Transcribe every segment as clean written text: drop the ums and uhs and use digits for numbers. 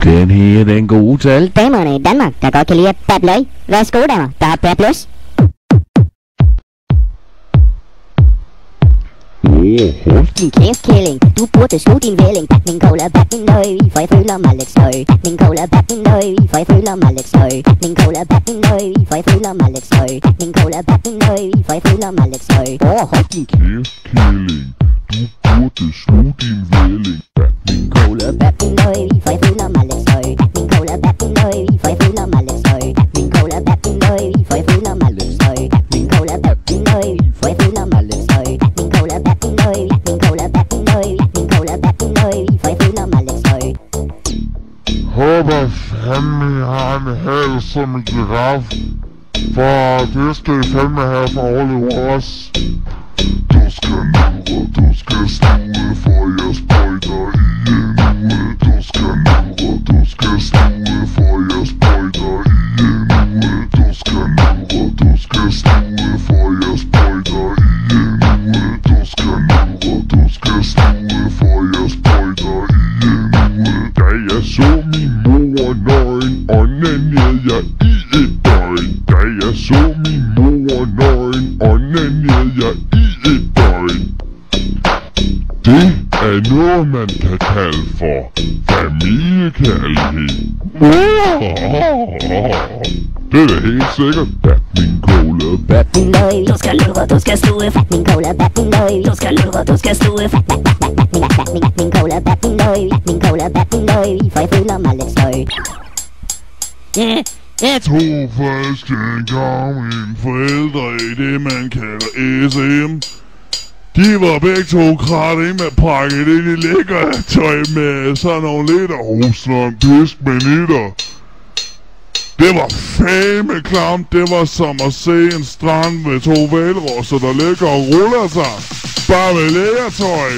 Den her, den gode tal. Damerne i Danmark, der godt kan lide at babløg. Værsgo damer, der har babløs. Hold Din kæftkælling, du burde sluge din vælling. Bat min cola, bat min løg, for jeg føler mig lidt sløj. Bat min cola, bat min løg, for jeg føler mig lidt sløj. Bat min cola, bat min løg, for jeg føler mig lidt sløj. Bat min cola, bat min løg, for jeg føler mig lidt sløj. Hold din kæftkælling, du burde sluge din vælling. Bat min cola, Bat min løg, for jeg føler mig lidt sløj. Bat min cola, bat min løg, for jeg føler mig lidt sløj. Bat min cola, bat min løg, for jeg føler mig lidt sløj. Bat min cola, bat min løg, for jeg føler mig lidt sløj. Bat min cola, bat min løg, min cola, bat min løg, min cola, bat min løg, for jeg føler mig lidt sløj. Håber fandme, jeg har en hals som en giraf. For det skal I fandme have for at overleve os. Du skal lure, du skal sluge, for jeg sprøjter i en uge. Du skal lure, du skal sluge, for jeg sprøjter i en uge. Du skal lure, du skal sluge, for jeg sprøjter i en uge. Du skal lure, du skal sluge, for jeg sprøjter i en uge. Da jeg så min mor nøgen, onanerede jeg i et døgn. Da jeg så min mor nøgen, onanerede jeg i et døgn. Det er noget, man kan kalde for familiekærlighed. Det er da helt sikkert. Bat min cola, Bat min løg, du skal lure, du skal sluge. Fat min cola, bat min løg, du skal lure, du skal sluge. Fat min cola, bat min løg, min cola, bat min løg, for jeg føler mig lidt sløj. to falske gang mine forældre i det, man kalder SM. De var begge to kratte med pakket ind i lækker tøj med sådan nogle liter hovedstrøm pisk med nitter. Det var fandme klamt. Det var som at se en strand med to hvalrosser, der ligger og ruller sig. Bare med lægertøj.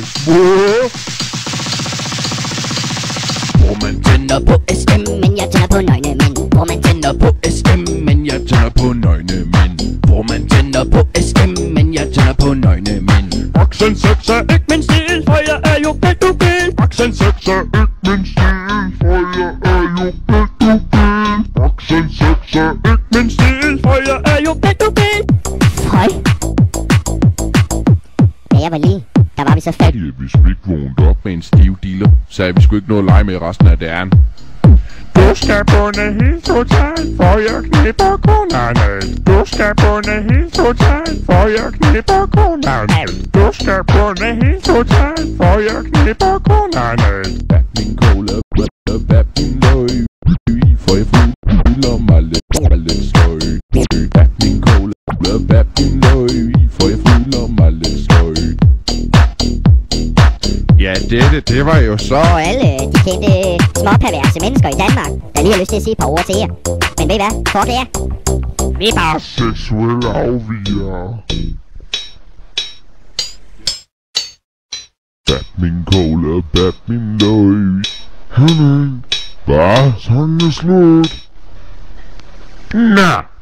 Hvor man tænder på SM, Men jeg tænder på nøgne mænd. hvor man tænder på SM, men jeg tænder på nøgne mænd. Hvor man tænder på SM, men jeg tænder på nøgne mænd. Accent 6 er ikke Min stil, for jeg er jo pædofil. Accent 6 er ikke min stil, for jeg er jo pædofil. Accent 6 er ikke Min stil, for jeg er jo pædofil. Høj. Da jeg var lige, der var vi så fedt. Hvis vi ikke vågnede op med en stiv dealer, så havde vi sgu ikke noget at lege med resten af dagen. Du skal bunde helt totalt, for jeg knipper kun analt. Du skal bunde helt totalt, for jeg knipper kun analt. Du skal bunde helt totalt, for jeg knipper kun analt. Bat min cola, bat min løg, for jeg føler mig lidt sløj. Bat min cola, bat min løg, for jeg føler mig lidt sløj. Ja, det var jo så. Og alle de kendte småperverse mennesker i Danmark, der lige har lyst til at sige et par ord til jer. Men ved I hvad? Kort det er. Vi er bare Seksuelle afvigere. Bat min cola, bat min løg. Henning, hvad? Sangen er slut. Nå.